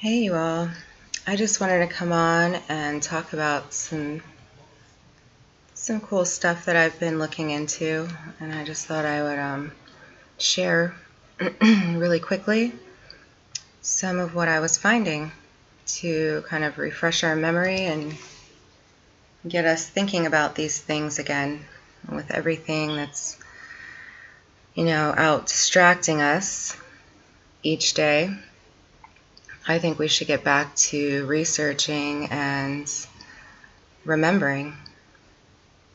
Hey you all, I just wanted to come on and talk about some cool stuff that I've been looking into, and I just thought I would share really quickly some of what I was finding to kind of refresh our memory and get us thinking about these things again. With everything that's out distracting us each day, I think we should get back to researching and remembering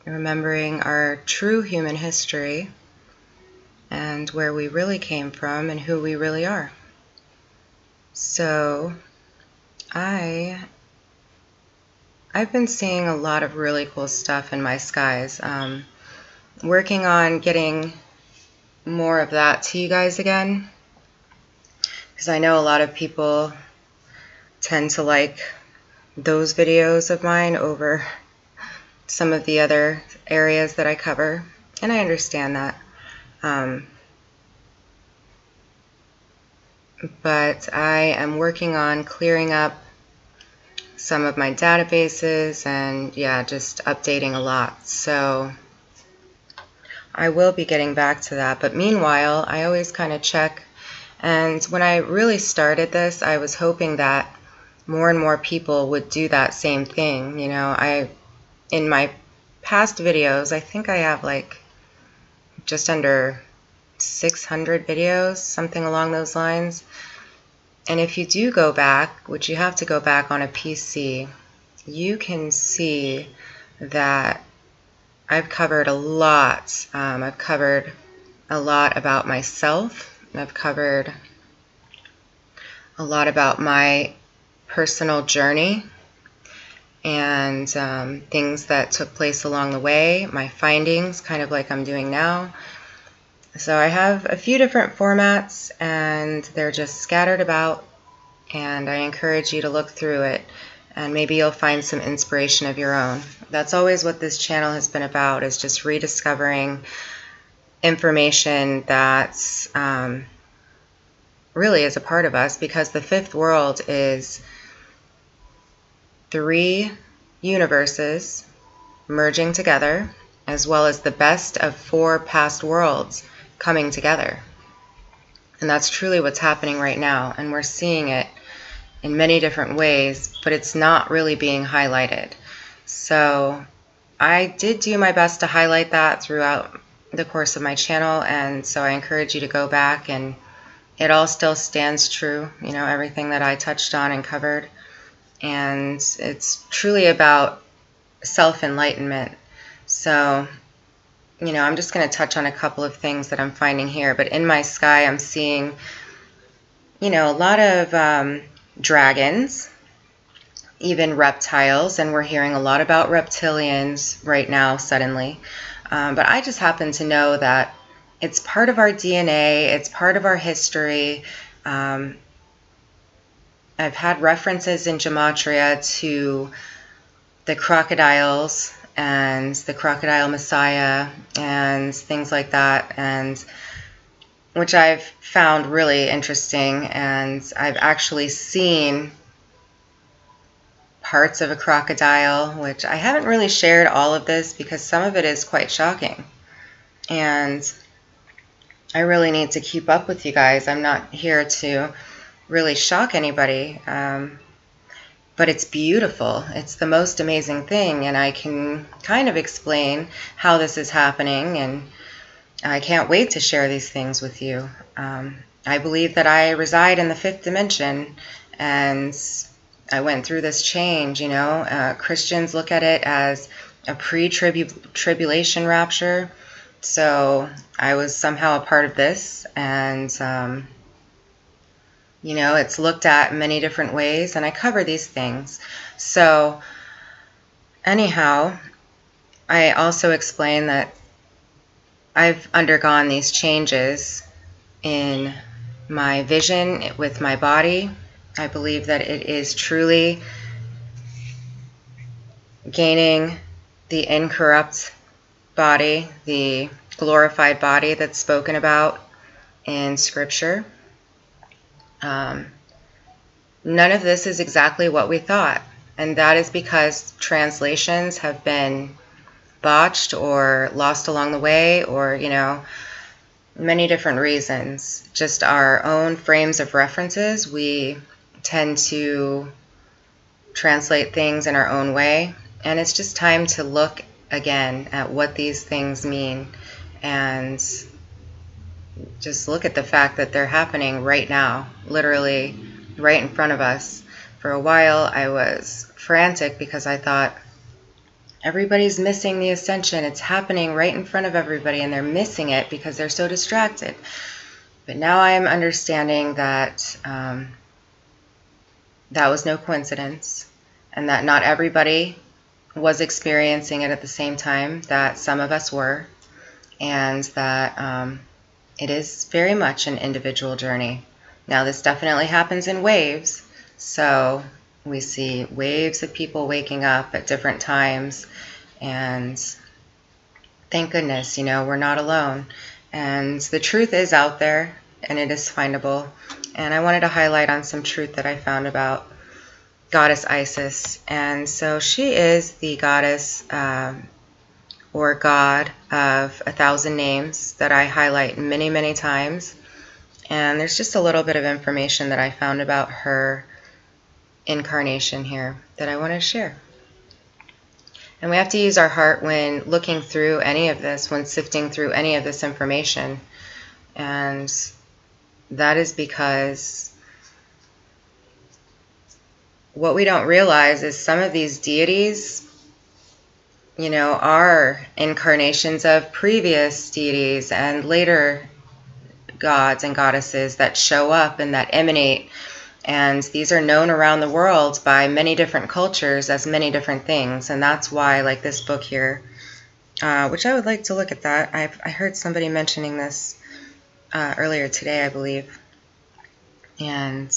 our true human history and where we really came from and who we really are. So I've been seeing a lot of really cool stuff in my skies. Working on getting more of that to you guys again, because I know a lot of people tend to like those videos of mine over some of the other areas that I cover, and I understand that. But I am working on clearing up some of my databases and just updating a lot. So I will be getting back to that. But meanwhile, I always kind of check. And when I really started this, I was hoping that more and more people would do that same thing. In my past videos, I think I have like just under 600 videos, something along those lines. And if you do go back, which you have to go back on a PC, you can see that I've covered a lot. I've covered a lot about myself. I've covered a lot about my personal journey and things that took place along the way, my findings, kind of like I'm doing now. So I have a few different formats, and they're just scattered about, and I encourage you to look through it, and maybe you'll find some inspiration of your own. That's always what this channel has been about, is just rediscovering information that's really is a part of us, because the fifth world is 3 universes merging together, as well as the best of 4 past worlds coming together. And that's truly what's happening right now, and we're seeing it in many different ways, but it's not really being highlighted. So I did do my best to highlight that throughout the course of my channel, and so I encourage you to go back, and it all still stands true, everything that I touched on and covered. And it's truly about self-enlightenment. So I'm just going to touch on a couple of things that I'm finding here. But in my sky, I'm seeing, a lot of dragons, even reptiles, and we're hearing a lot about reptilians right now suddenly. But I just happen to know that it's part of our DNA, it's part of our history. I've had references in Gematria to the crocodiles and the crocodile messiah and things like that, and which I've found really interesting. And I've actually seen parts of a crocodile, which I haven't really shared all of this because some of it is quite shocking, and I really need to keep up with you guys. I'm not here to really shock anybody, but it's beautiful. It's the most amazing thing, and I can kind of explain how this is happening, and I can't wait to share these things with you. I believe that I reside in the 5th dimension, and I went through this change. Christians look at it as a pre-tribulation rapture, so I was somehow a part of this, and it's looked at in many different ways, and I cover these things. So anyhow, I also explain that I've undergone these changes in my vision with my body. I believe that it is truly gaining the incorrupt body, the glorified body that's spoken about in Scripture. none of this is exactly what we thought. And that is because translations have been botched or lost along the way, or, many different reasons. Just our own frames of references, we tend to translate things in our own way. And it's just time to look again at what these things mean and just look at the fact that they're happening right now, literally right in front of us. For a while, I was frantic because I thought, everybody's missing the Ascension. It's happening right in front of everybody, and they're missing it because they're so distracted. But now I am understanding that that was no coincidence, and that not everybody was experiencing it at the same time, that some of us were, and that it is very much an individual journey. Now, this definitely happens in waves, so we see waves of people waking up at different times, and thank goodness, we're not alone. And the truth is out there, and it is findable. And I wanted to highlight on some truth that I found about goddess Isis. And so she is the goddess or god of 1,000 names that I highlight many, many times. And there's just a little bit of information that I found about her incarnation here that I want to share. And we have to use our heart when looking through any of this, when sifting through any of this information. And that is because what we don't realize is some of these deities, are incarnations of previous deities and later gods and goddesses that show up and that emanate. And these are known around the world by many different cultures as many different things. And that's why, like this book here, which I would like to look at that. I heard somebody mentioning this earlier today, I believe. And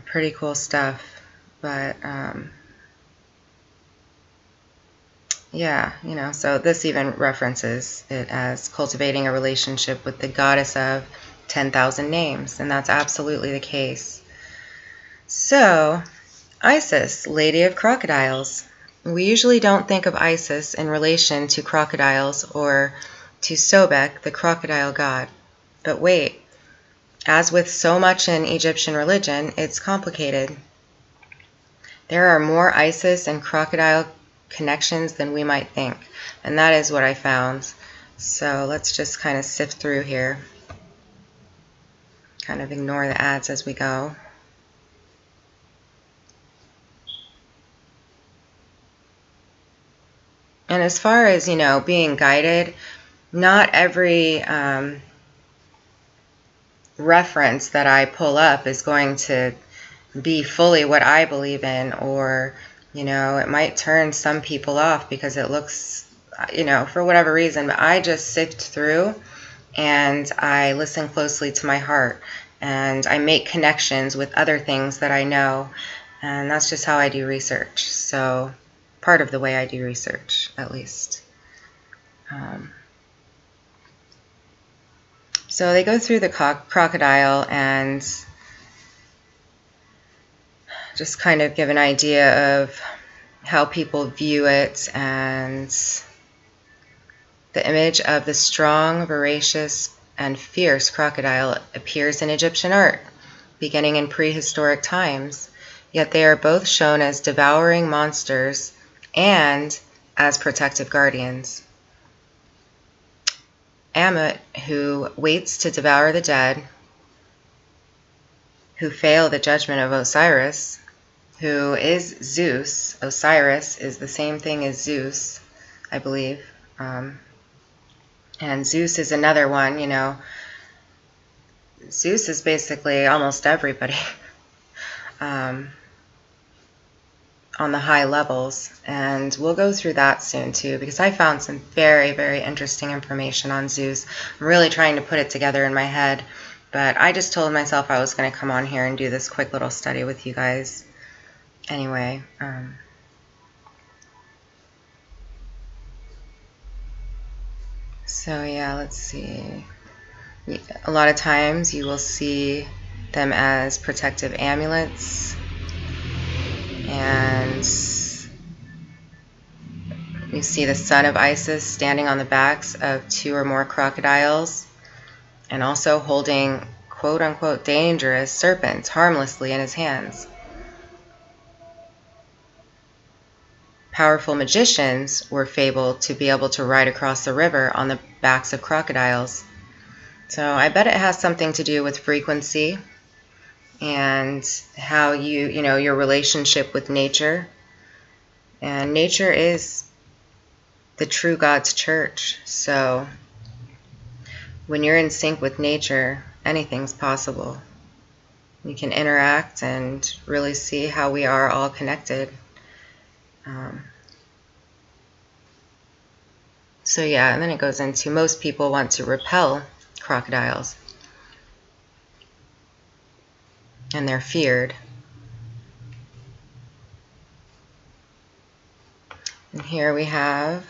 pretty cool stuff. But yeah, so this even references it as cultivating a relationship with the goddess of 10,000 names, and that's absolutely the case. So, Isis, Lady of Crocodiles. We usually don't think of Isis in relation to crocodiles or to Sobek, the crocodile god. But wait, as with so much in Egyptian religion, it's complicated. There are more Isis and crocodile connections than we might think, and that is what I found. So let's just kind of sift through here. Kind of ignore the ads as we go. And as far as, being guided, not every reference that I pull up is going to be fully what I believe in, or, it might turn some people off because it looks, for whatever reason. But I just sift through and I listen closely to my heart, and I make connections with other things that I know, and that's just how I do research. So part of the way I do research, at least. So they go through the crocodile and just kind of give an idea of how people view it, and the image of the strong, voracious, and fierce crocodile appears in Egyptian art, beginning in prehistoric times, yet they are both shown as devouring monsters and as protective guardians. Ammut, who waits to devour the dead, who fail the judgment of Osiris, who is Zeus. Osiris is the same thing as Zeus, I believe. And Zeus is another one, Zeus is basically almost everybody on the high levels. And we'll go through that soon too, because I found some very, very interesting information on Zeus. I'm really trying to put it together in my head, but I just told myself I was going to come on here and do this quick little study with you guys. Anyway, so yeah, let's see. A lot of times you will see them as protective amulets. And you see the son of Isis standing on the backs of 2 or more crocodiles, and also holding quote-unquote dangerous serpents harmlessly in his hands. Powerful magicians were fabled to be able to ride across the river on the backs of crocodiles. So I bet it has something to do with frequency and how your relationship with nature. And nature is the true God's church. So when you're in sync with nature, anything's possible. You can interact and really see how we are all connected. So yeah, and then it goes into most people want to repel crocodiles. And they're feared. And here we have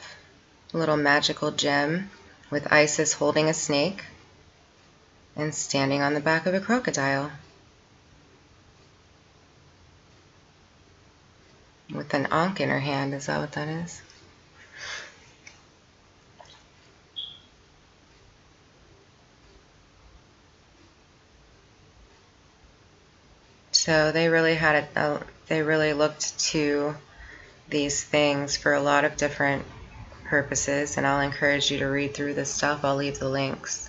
a little magical gem with Isis holding a snake and standing on the back of a crocodile with an ankh in her hand. Is that what that is? So they really they really looked to these things for a lot of different purposes, and I'll encourage you to read through this stuff. I'll leave the links.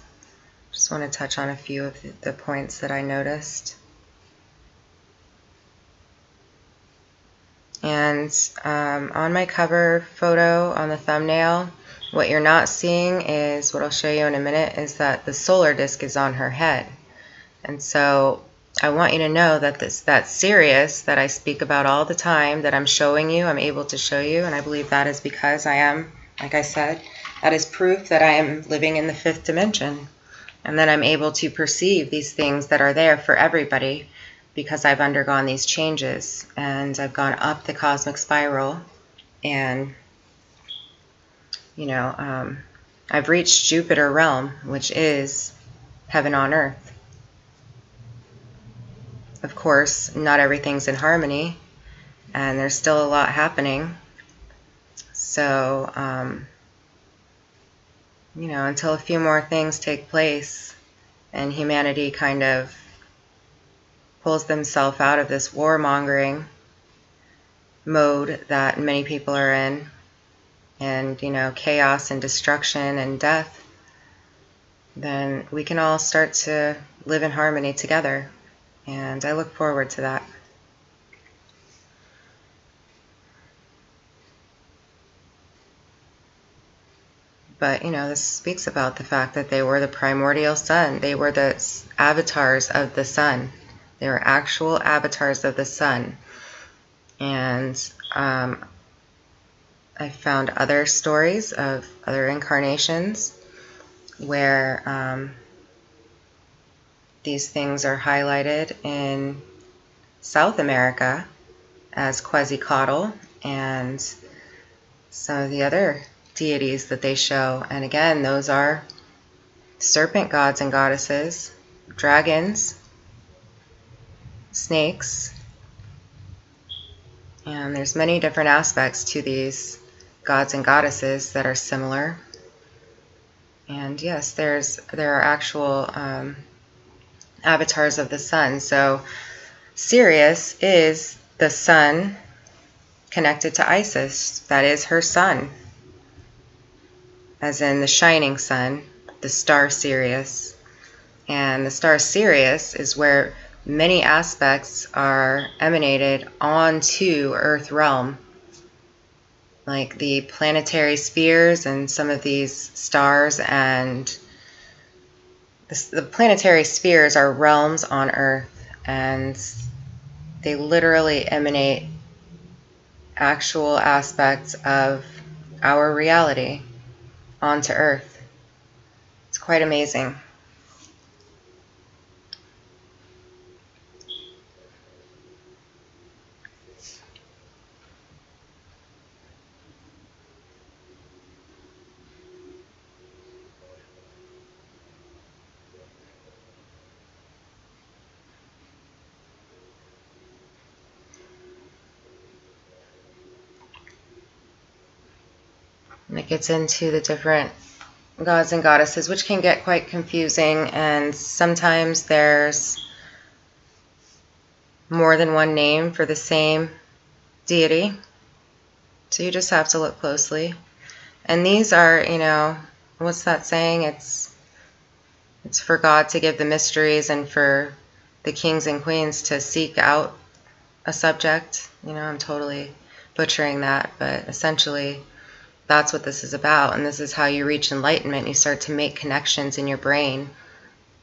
Just want to touch on a few of the points that I noticed. And on my cover photo, on the thumbnail, what you're not seeing is, what I'll show you in a minute, is that the solar disk is on her head. And so I want you to know that that Sirius that I speak about all the time, that I'm showing you, I'm able to show you, and I believe that is because I am, like I said, that is proof that I am living in the 5th dimension, and that I'm able to perceive these things that are there for everybody because I've undergone these changes, and I've gone up the cosmic spiral, and I've reached Jupiter realm, which is heaven on earth. Of course, not everything's in harmony, and there's still a lot happening. So, until a few more things take place and humanity kind of pulls themselves out of this warmongering mode that many people are in, and, chaos and destruction and death, then we can all start to live in harmony together. And I look forward to that. But, this speaks about the fact that they were the primordial sun. They were the avatars of the sun. They were actual avatars of the sun. And I found other stories of other incarnations where these things are highlighted in South America as Quetzalcoatl and some of the other deities that they show. And again, those are serpent gods and goddesses, dragons, snakes, and there's many different aspects to these gods and goddesses that are similar. And yes, there are actual avatars of the sun. So Sirius is the sun connected to Isis. That is her sun, as in the shining sun, the star Sirius. And the star Sirius is where many aspects are emanated onto Earth realm, like the planetary spheres and some of these stars. And the planetary spheres are realms on Earth, and they literally emanate actual aspects of our reality onto Earth. It's quite amazing. it gets into the different gods and goddesses, which can get quite confusing, and sometimes there's more than one name for the same deity. So you just have to look closely. And these are, you know, what's that saying? It's for God to give the mysteries and for the kings and queens to seek out a subject. You know, I'm totally butchering that, but essentially that's what this is about. And this is how you reach enlightenment. You start to make connections in your brain,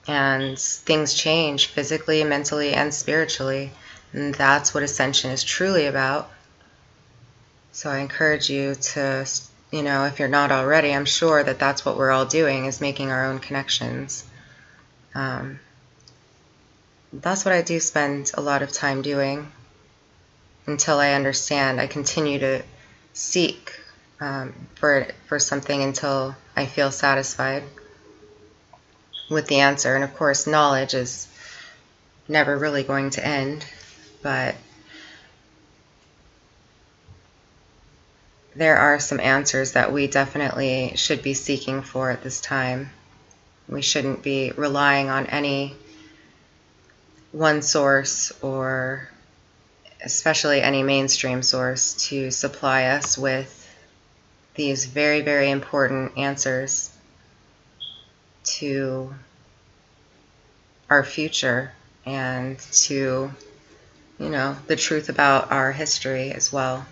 and things change physically, mentally, and spiritually. And that's what Ascension is truly about. So I encourage you to, you know, if you're not already, I'm sure that that's what we're all doing, is making our own connections. That's what I do spend a lot of time doing until I understand. I continue to seek for something until I feel satisfied with the answer. And of course, knowledge is never really going to end, but there are some answers that we definitely should be seeking for at this time. We shouldn't be relying on any one source, or especially any mainstream source, to supply us with these very, very important answers to our future and to, you know, the truth about our history as well.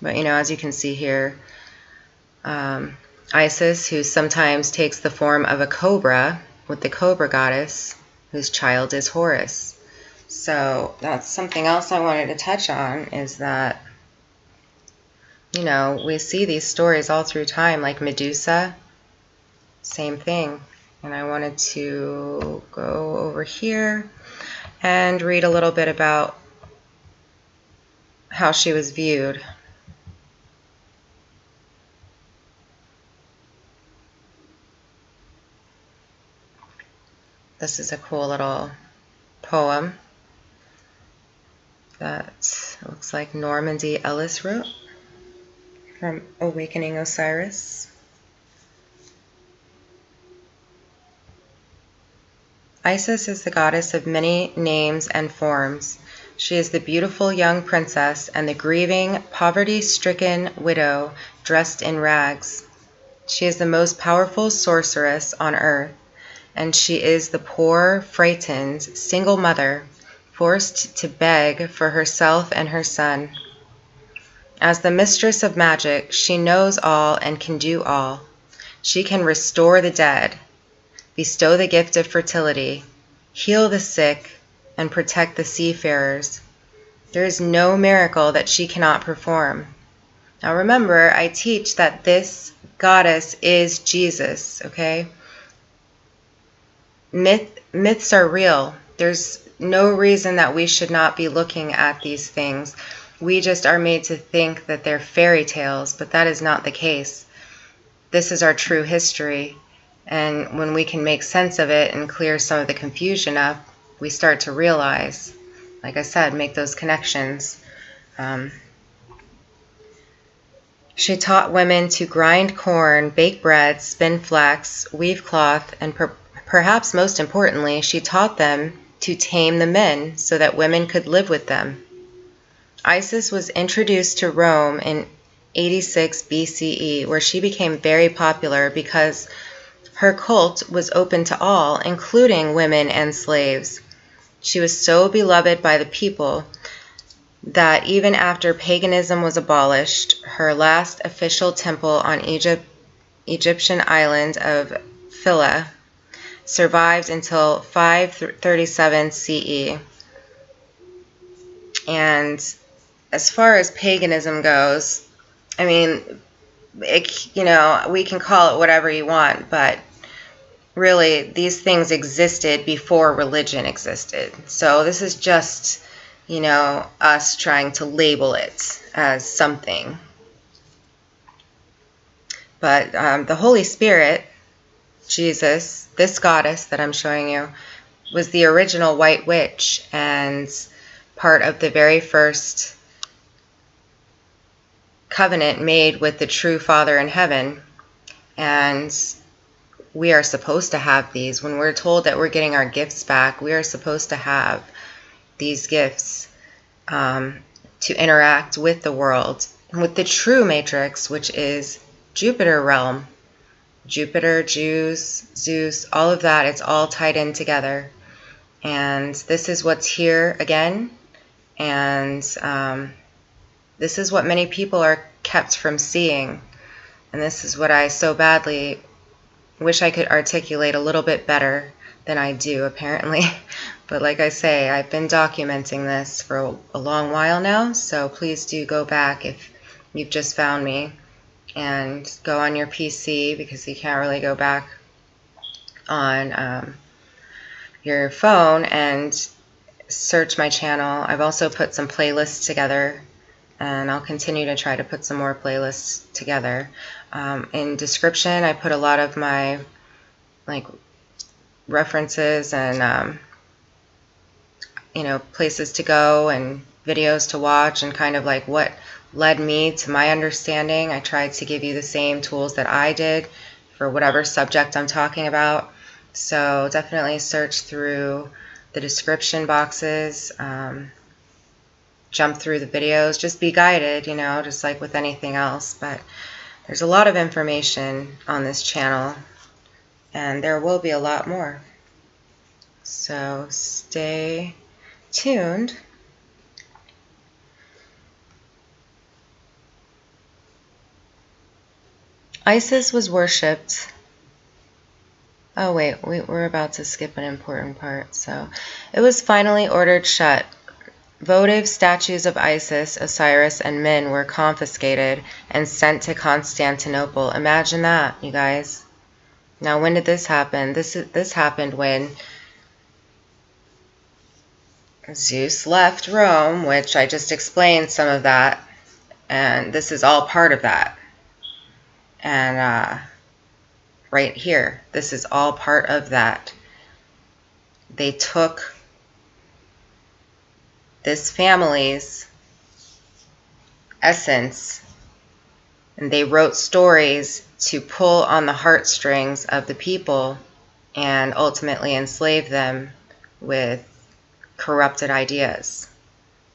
But, you know, as you can see here, Isis, who sometimes takes the form of a cobra, with the cobra goddess, whose child is Horus. So that's something else I wanted to touch on, is that, you know, we see these stories all through time, like Medusa, same thing. And I wanted to go over here and read a little bit about how she was viewed. This is a cool little poem that looks like Norman D. Ellis wrote from Awakening Osiris. Isis is the goddess of many names and forms. She is the beautiful young princess and the grieving, poverty-stricken widow dressed in rags. She is the most powerful sorceress on earth, and she is the poor, frightened, single mother, forced to beg for herself and her son. As the mistress of magic, she knows all and can do all. She can restore the dead, bestow the gift of fertility, heal the sick, and protect the seafarers. There is no miracle that she cannot perform. Now remember, I teach that this goddess is Jesus, okay? Myths are real. There's no reason that we should not be looking at these things. We just are made to think that they're fairy tales, but that is not the case. This is our true history, and when we can make sense of it and clear some of the confusion up, we start to realize, like I said, make those connections. She taught women to grind corn, bake bread, spin flax, weave cloth, and perhaps most importantly, she taught them to tame the men so that women could live with them. Isis was introduced to Rome in 86 BCE, where she became very popular because her cult was open to all, including women and slaves. She was so beloved by the people that even after paganism was abolished, her last official temple on Egyptian island of Philae survived until 537 CE. And as far as paganism goes, I mean, you know, we can call it whatever you want, but really these things existed before religion existed. So this is just, you know, us trying to label it as something. But the Holy Spirit, Jesus, this goddess that I'm showing you, was the original white witch and part of the very first covenant made with the true Father in heaven, and we are supposed to have these. When we're told that we're getting our gifts back, we are supposed to have these gifts to interact with the world, with the true matrix, which is Jupiter realm. Jupiter, Zeus, all of that, it's all tied in together. And this is what's here again. And this is what many people are kept from seeing. And this is what I so badly wish I could articulate a little bit better than I do, apparently. But like I say, I've been documenting this for a long while now, so please do go back if you've just found me, and go on your PC, because you can't really go back on your phone, and search my channel. I've also put some playlists together, and I'll continue to try to put some more playlists together. In description, I put a lot of my references and places to go and videos to watch, and kind of like what led me to my understanding. I tried to give you the same tools that I did for whatever subject I'm talking about. So definitely search through the description boxes, jump through the videos, just be guided, just like with anything else. But there's a lot of information on this channel, and there will be a lot more. So stay tuned. ISIS was worshipped. Oh wait, we're about to skip an important part. So it was finally ordered shut. Votive statues of Isis, Osiris, and Min were confiscated and sent to Constantinople. Imagine that, you guys. Now, when did this happen? This happened when Zeus left Rome, which I just explained some of that, and this is all part of that. And right here, this is all part of that. They took this family's essence, and they wrote stories to pull on the heartstrings of the people and ultimately enslave them with corrupted ideas.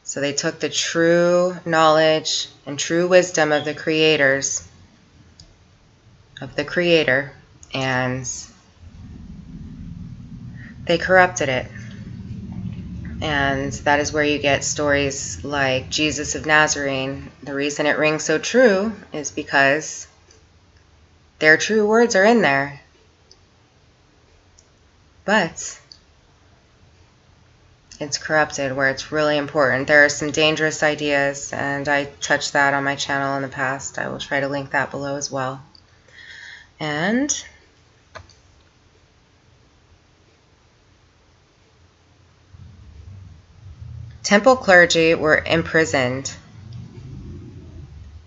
So they took the true knowledge and true wisdom of the creators, of the creator, and they corrupted it. And that is where you get stories like Jesus of Nazarene. The reason it rings so true is because their true words are in there. But it's corrupted where it's really important. There are some dangerous ideas, and I touched that on my channel in the past. I will try to link that below as well. And temple clergy were imprisoned,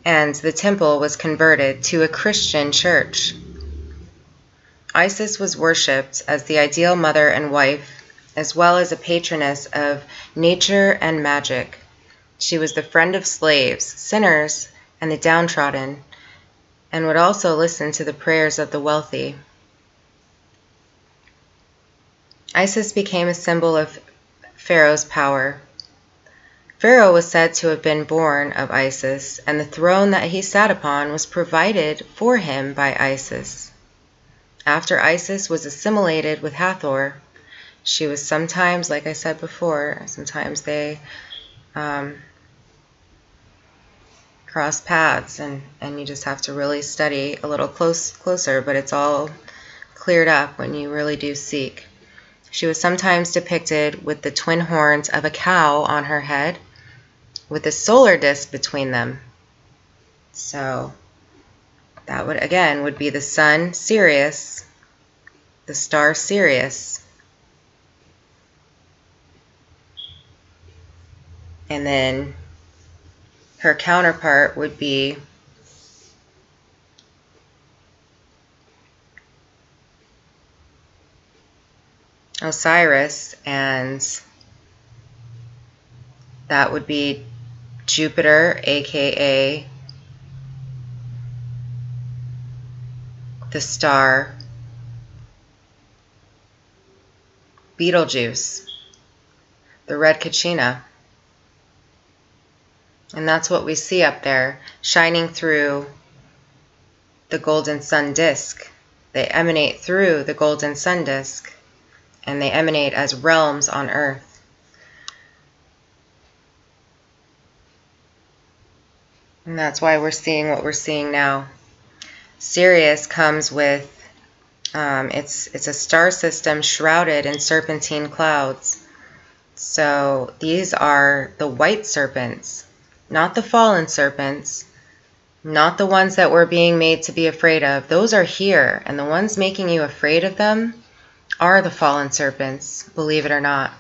and the temple was converted to a Christian church. Isis was worshipped as the ideal mother and wife, as well as a patroness of nature and magic. She was the friend of slaves, sinners, and the downtrodden, and would also listen to the prayers of the wealthy. Isis became a symbol of Pharaoh's power. Pharaoh was said to have been born of Isis, and the throne that he sat upon was provided for him by Isis. After Isis was assimilated with Hathor, she was sometimes, like I said before, sometimes they cross paths, and you just have to really study a little closer, but it's all cleared up when you really do seek. She was sometimes depicted with the twin horns of a cow on her head, with a solar disk between them. So that would be the sun Sirius, the star Sirius. And then her counterpart would be Osiris, and that would be Jupiter, aka the star Betelgeuse, the red Kachina. And that's what we see up there, shining through the golden sun disk. They emanate through the golden sun disk, and they emanate as realms on Earth. And that's why we're seeing what we're seeing now. Sirius comes with, it's a star system shrouded in serpentine clouds. So these are the white serpents, not the fallen serpents, not the ones that we're being made to be afraid of. Those are here, and the ones making you afraid of them are the fallen serpents, believe it or not.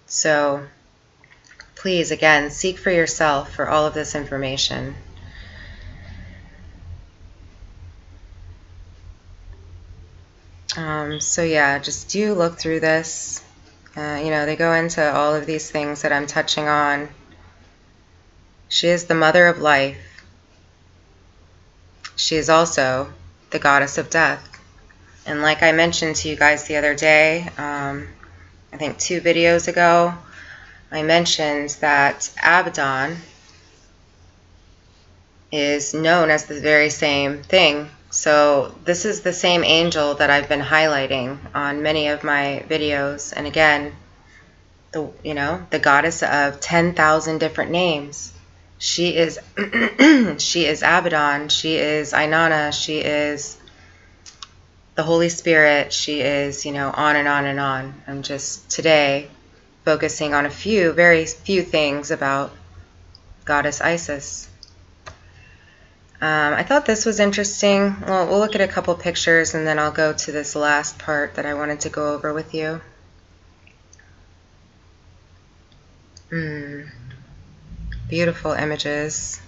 So please, again, seek for yourself for all of this information. So yeah, just do look through this. You know, they go into all of these things that I'm touching on. She is the mother of life. She is also the goddess of death. And like I mentioned to you guys the other day, I think 2 videos ago, I mentioned that Abaddon is known as the very same thing. So this is the same angel that I've been highlighting on many of my videos. And again, the goddess of 10,000 different names. She is she is Abaddon, she is Inanna, she is the Holy Spirit, she is, on and on and on. I'm just today focusing on very few things about Goddess Isis. I thought this was interesting. Well, we'll look at a couple pictures and then I'll go to this last part that I wanted to go over with you. Beautiful images.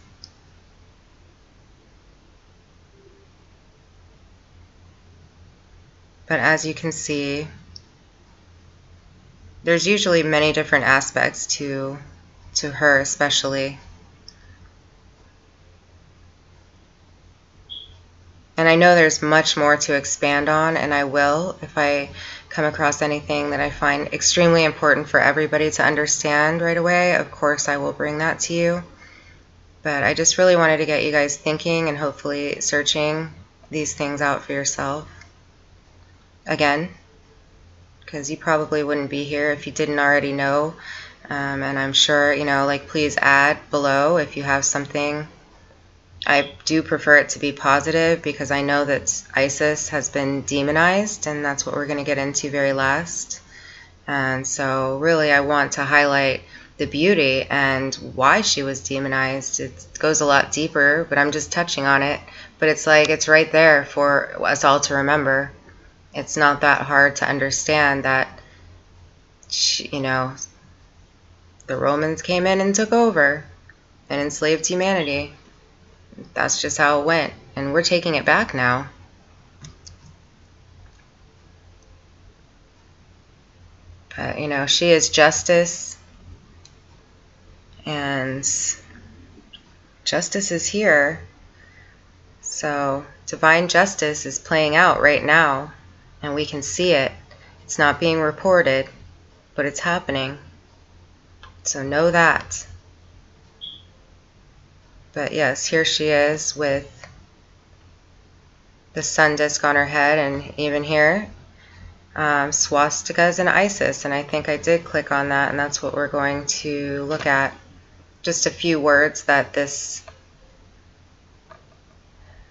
But as you can see, there's usually many different aspects to her especially. And I know there's much more to expand on, and I will if I come across anything that I find extremely important for everybody to understand right away. Of course, I will bring that to you. But I just really wanted to get you guys thinking and hopefully searching these things out for yourself. Again, because you probably wouldn't be here if you didn't already know. And I'm sure, please add below if you have something. I do prefer it to be positive because I know that Isis has been demonized, and that's what we're going to get into very last. And so really I want to highlight the beauty and why she was demonized. It goes a lot deeper, but I'm just touching on it. But it's right there for us all to remember. It's not that hard to understand that, the Romans came in and took over and enslaved humanity. That's just how it went, and we're taking it back now. But, she is justice, and justice is here. So divine justice is playing out right now, and we can see it. It's not being reported, but it's happening. So know that. But yes, here she is with the sun disk on her head, and even here, Swastikas and ISIS. And I think I did click on that, and that's what we're going to look at. Just a few words that this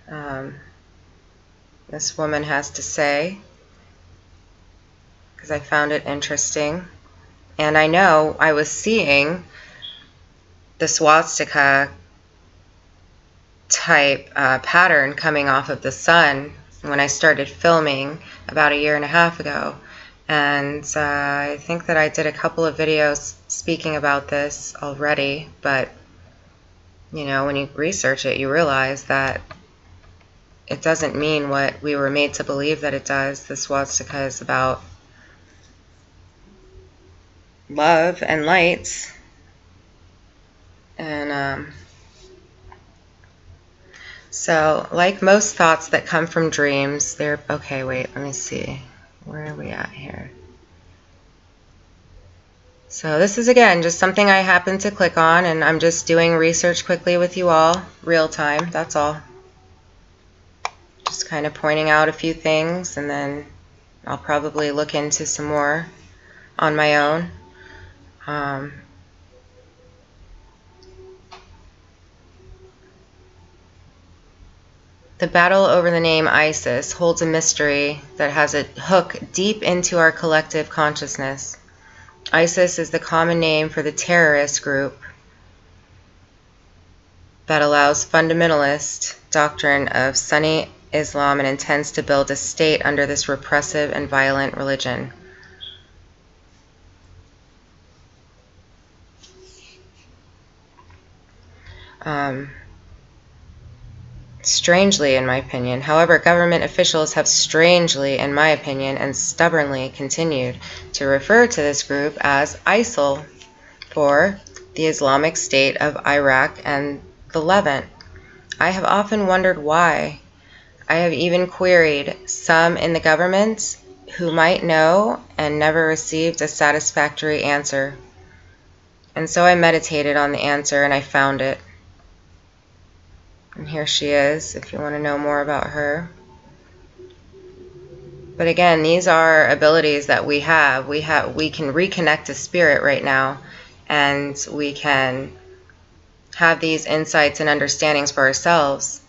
woman has to say, because I found it interesting. And I know I was seeing the swastika type pattern coming off of the sun when I started filming about 1.5 years ago. And I think that I did a couple of videos speaking about this already, but when you research it, you realize that it doesn't mean what we were made to believe that it does. The swastika is about love and light, and So, like most thoughts that come from dreams, they're... Okay, wait, let me see. Where are we at here? So this is, again, just something I happened to click on, and I'm just doing research quickly with you all, real time, that's all. Just kind of pointing out a few things, and then I'll probably look into some more on my own. The battle over the name ISIS holds a mystery that has a hook deep into our collective consciousness. ISIS is the common name for the terrorist group that allows fundamentalist doctrine of Sunni Islam and intends to build a state under this repressive and violent religion. Strangely, in my opinion, however, government officials have strangely, in my opinion, and stubbornly continued to refer to this group as ISIL, for the Islamic State of Iraq and the Levant. I have often wondered why. I have even queried some in the government who might know and never received a satisfactory answer. And so I meditated on the answer and I found it. And here she is, if you want to know more about her. But again, these are abilities that we have. We can reconnect to spirit right now, and we can have these insights and understandings for ourselves.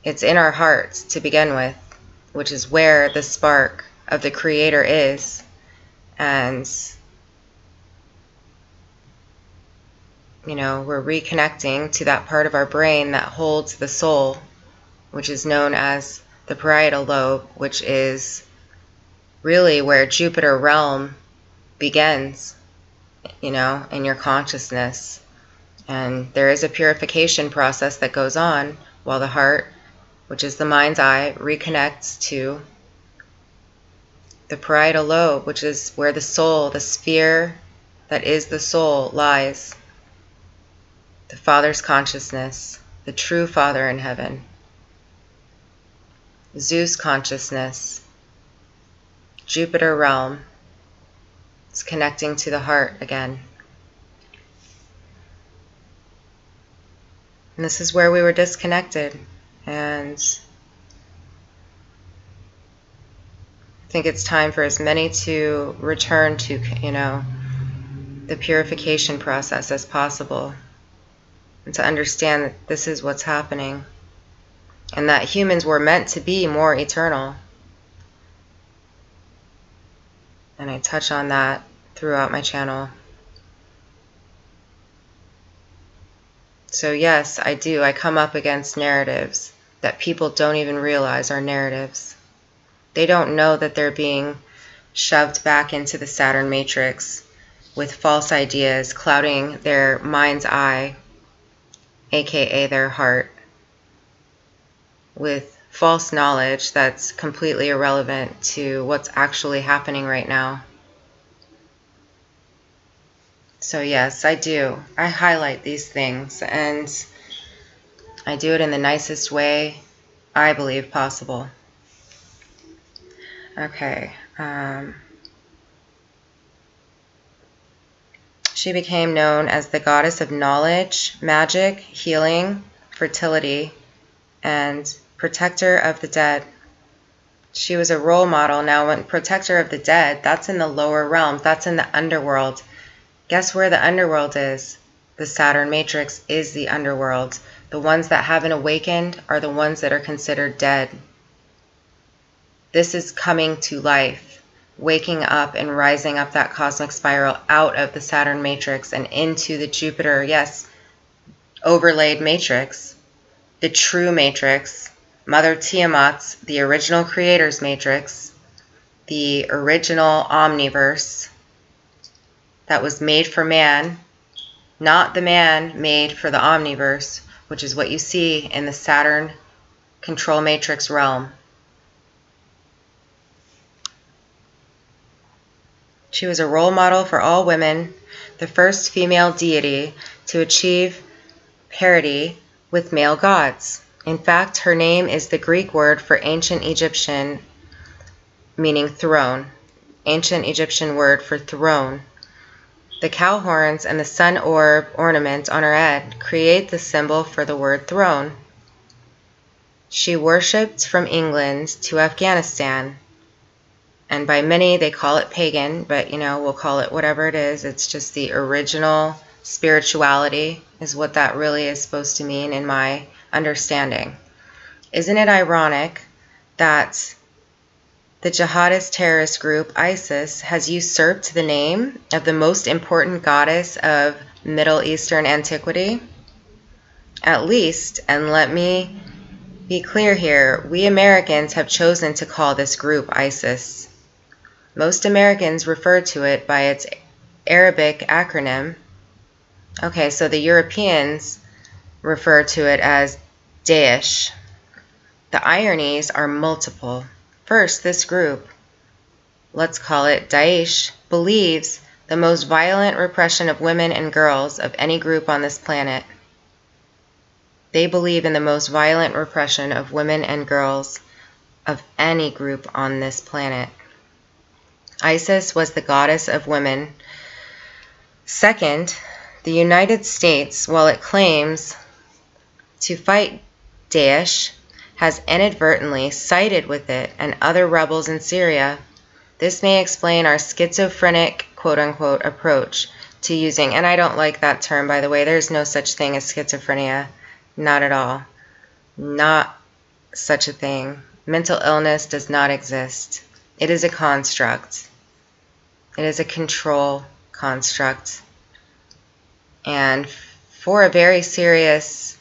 It's in our hearts to begin with, which is where the spark of the Creator is. And you know, we're reconnecting to that part of our brain that holds the soul, which is known as the parietal lobe, which is really where Jupiter realm begins, you know, in your consciousness. And there is a purification process that goes on while the heart, which is the mind's eye, reconnects to the parietal lobe, which is where the soul, the sphere that is the soul, lies. The Father's consciousness, the true Father in heaven. Zeus consciousness, Jupiter realm. It's connecting to the heart again. And this is where we were disconnected. And I think it's time for as many to return to, you know, the purification process as possible. And to understand that this is what's happening. And that humans were meant to be more eternal. And I touch on that throughout my channel. So yes, I do. I come up against narratives that people don't even realize are narratives. They don't know that they're being shoved back into the Saturn matrix with false ideas clouding their mind's eye, aka their heart, with false knowledge that's completely irrelevant to what's actually happening right now. So yes, I do. I highlight these things, and I do it in the nicest way I believe possible. Okay. She became known as the goddess of knowledge, magic, healing, fertility, and protector of the dead. She was a role model. Now, when protector of the dead, that's in the lower realms. That's in the underworld. Guess where the underworld is? The Saturn matrix is the underworld. The ones that haven't awakened are the ones that are considered dead. This is coming to life, waking up and rising up that cosmic spiral out of the Saturn matrix and into the Jupiter, yes, overlaid matrix, the true matrix, Mother Tiamat's, the original creator's matrix, the original omniverse that was made for man, not the man made for the omniverse, which is what you see in the Saturn control matrix realm. She was a role model for all women, the first female deity to achieve parity with male gods. In fact, her name is the Greek word for ancient Egyptian, meaning throne. Ancient Egyptian word for throne. The cow horns and the sun orb ornament on her head create the symbol for the word throne. She worshipped from England to Afghanistan, and by many they call it pagan, but we'll call it whatever it is. It's just the original spirituality is what that really is supposed to mean in my understanding. Isn't it ironic that the jihadist terrorist group ISIS has usurped the name of the most important goddess of Middle Eastern antiquity? At least, and let me be clear here, we Americans have chosen to call this group ISIS. Most Americans refer to it by its Arabic acronym. Okay, so the Europeans refer to it as Daesh. The ironies are multiple. First, this group, let's call it Daesh, believes the most violent repression of women and girls of any group on this planet. They believe in the most violent repression of women and girls of any group on this planet. Isis was the goddess of women. Second, the United States, while it claims to fight Daesh, has inadvertently sided with it and other rebels in Syria. This may explain our schizophrenic, quote-unquote, approach to using, and I don't like that term, by the way. There's no such thing as schizophrenia. Not at all. Not such a thing. Mental illness does not exist. It is a construct. It is a control construct. And for a very serious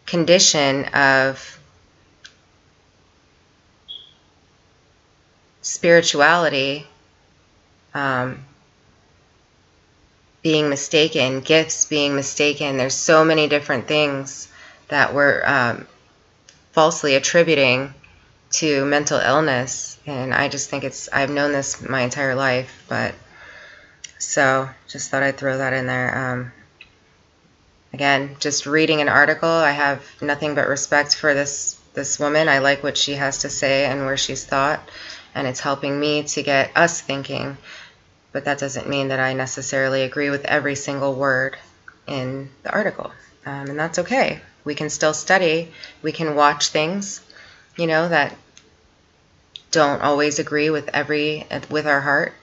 condition of spirituality, being mistaken, gifts being mistaken. There's so many different things that we're falsely attributing to mental illness. And I just think I've known this my entire life, but so just thought I'd throw that in there. Again, just reading an article, I have nothing but respect for this woman. I like what she has to say and where she's thought, and it's helping me to get us thinking. But that doesn't mean that I necessarily agree with every single word in the article. And that's okay. We can still study. We can watch things, that don't always agree with our heart.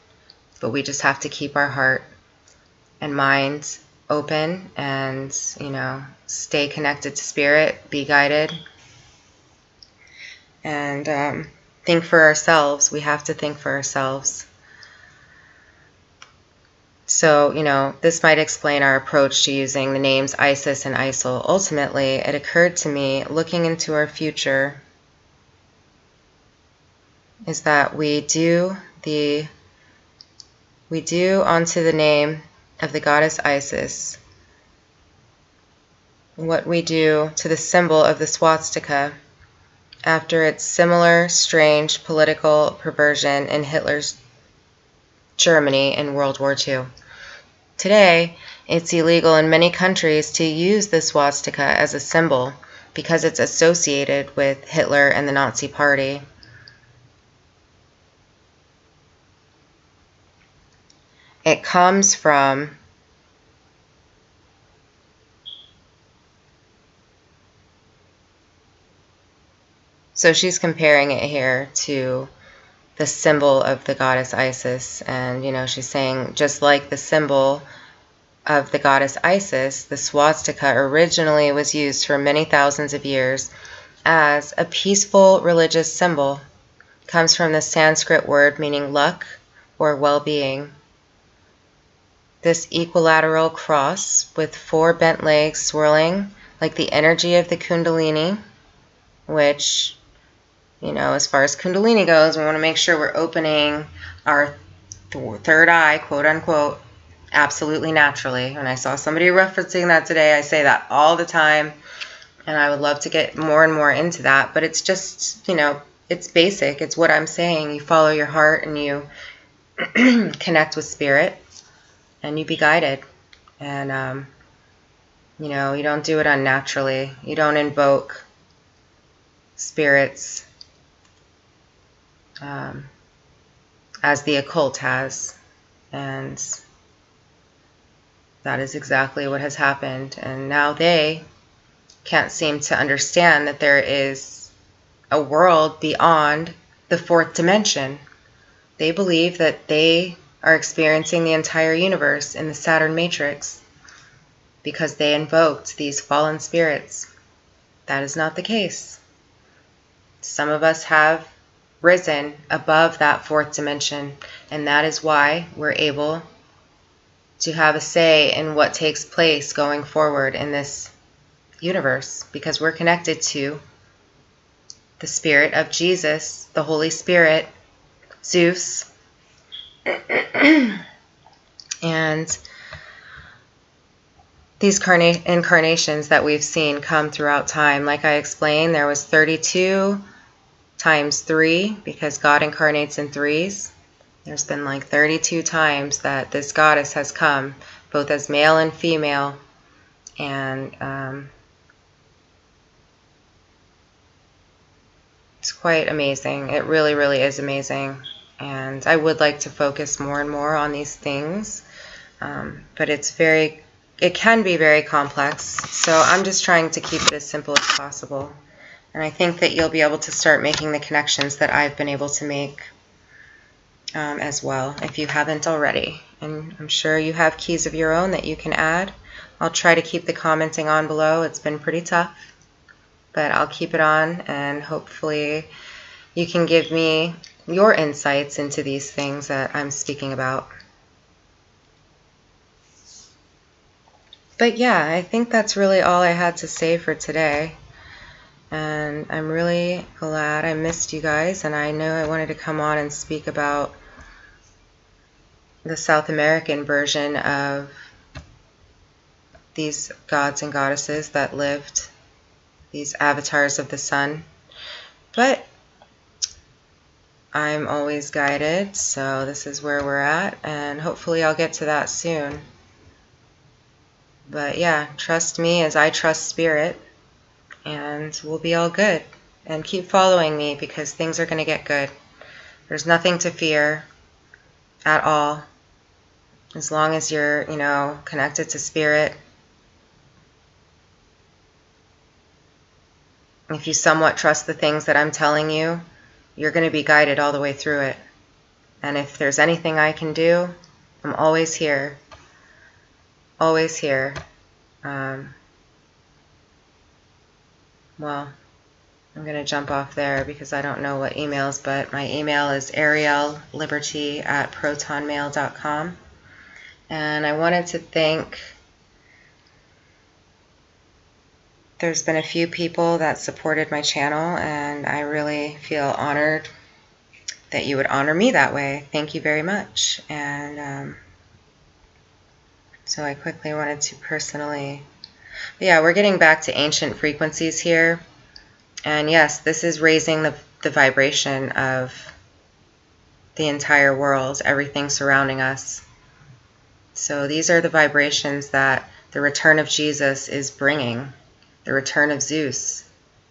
But we just have to keep our heart and mind open and, stay connected to spirit, be guided, and think for ourselves. We have to think for ourselves. So, this might explain our approach to using the names ISIS and ISIL. Ultimately, it occurred to me, looking into our future, is that we do onto the name of the goddess Isis what we do to the symbol of the swastika after its similar strange political perversion in Hitler's Germany in World War II. Today, it's illegal in many countries to use the swastika as a symbol because it's associated with Hitler and the Nazi Party. It comes from so she's comparing it here to the symbol of the goddess Isis, and she's saying just like the symbol of the goddess Isis, the swastika originally was used for many thousands of years as a peaceful religious symbol. It comes from the Sanskrit word meaning luck or well-being. This equilateral cross with 4 bent legs swirling like the energy of the Kundalini, which, as far as Kundalini goes, we want to make sure we're opening our third eye, quote unquote, absolutely naturally. When I saw somebody referencing that today, I say that all the time, and I would love to get more and more into that, but it's just, it's basic. It's what I'm saying. You follow your heart and you connect with spirit and you be guided. And, you don't do it unnaturally. You don't invoke spirits as the occult has. And that is exactly what has happened. And now they can't seem to understand that there is a world beyond the fourth dimension. They believe that they are experiencing the entire universe in the Saturn matrix because they invoked these fallen spirits. That is not the case. Some of us have risen above that fourth dimension, and that is why we're able to have a say in what takes place going forward in this universe, because we're connected to the spirit of Jesus, the Holy Spirit, Zeus, and these incarnations that we've seen come throughout time. Like I explained, there was 32 times 3, because God incarnates in threes. There's been like 32 times that this goddess has come, both as male and female. And it's quite amazing. It really, really is amazing. And I would like to focus more and more on these things. But it can be very complex. So I'm just trying to keep it as simple as possible. And I think that you'll be able to start making the connections that I've been able to make as well, if you haven't already. And I'm sure you have keys of your own that you can add. I'll try to keep the commenting on below. It's been pretty tough, but I'll keep it on, and hopefully you can give me your insights into these things that I'm speaking about. But yeah, I think that's really all I had to say for today. And I'm really glad I missed you guys, and I know I wanted to come on and speak about the South American version of these gods and goddesses that lived, these avatars of the sun. But I'm always guided, so this is where we're at, and hopefully I'll get to that soon. But yeah, trust me as I trust Spirit, and we'll be all good. And keep following me, because things are going to get good. There's nothing to fear at all, as long as you're, connected to Spirit. If you somewhat trust the things that I'm telling you, you're going to be guided all the way through it. And if there's anything I can do, I'm always here. Always here. Well, I'm going to jump off there because I don't know what emails, but my email is arielliberty@protonmail.com. And I wanted to thank, there's been a few people that supported my channel, and I really feel honored that you would honor me that way. Thank you very much. And so I quickly wanted to personally, yeah, we're getting back to ancient frequencies here. And yes, this is raising the vibration of the entire world, everything surrounding us. So these are the vibrations that the return of Jesus is bringing. The return of Zeus.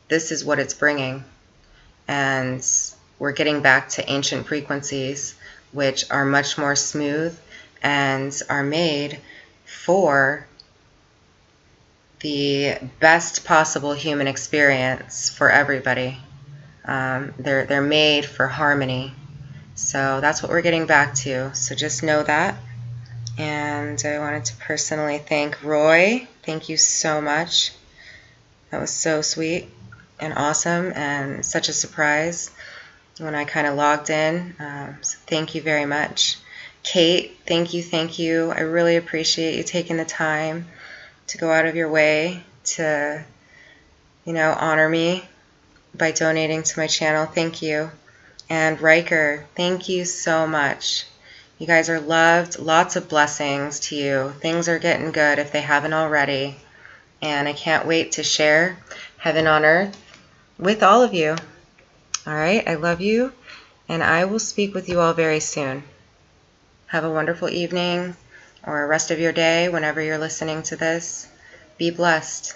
This is what it's bringing. And we're getting back to ancient frequencies, which are much more smooth and are made for the best possible human experience for everybody. They're made for harmony. So that's what we're getting back to. So just know that. And I wanted to personally thank Roy. Thank you so much. That was so sweet and awesome, and such a surprise when I kind of logged in. So thank you very much. Kate, thank you. I really appreciate you taking the time to go out of your way to, honor me by donating to my channel. Thank you. And Riker, thank you so much. You guys are loved. Lots of blessings to you. Things are getting good if they haven't already. And I can't wait to share heaven on earth with all of you. All right, I love you, and I will speak with you all very soon. Have a wonderful evening or rest of your day whenever you're listening to this. Be blessed.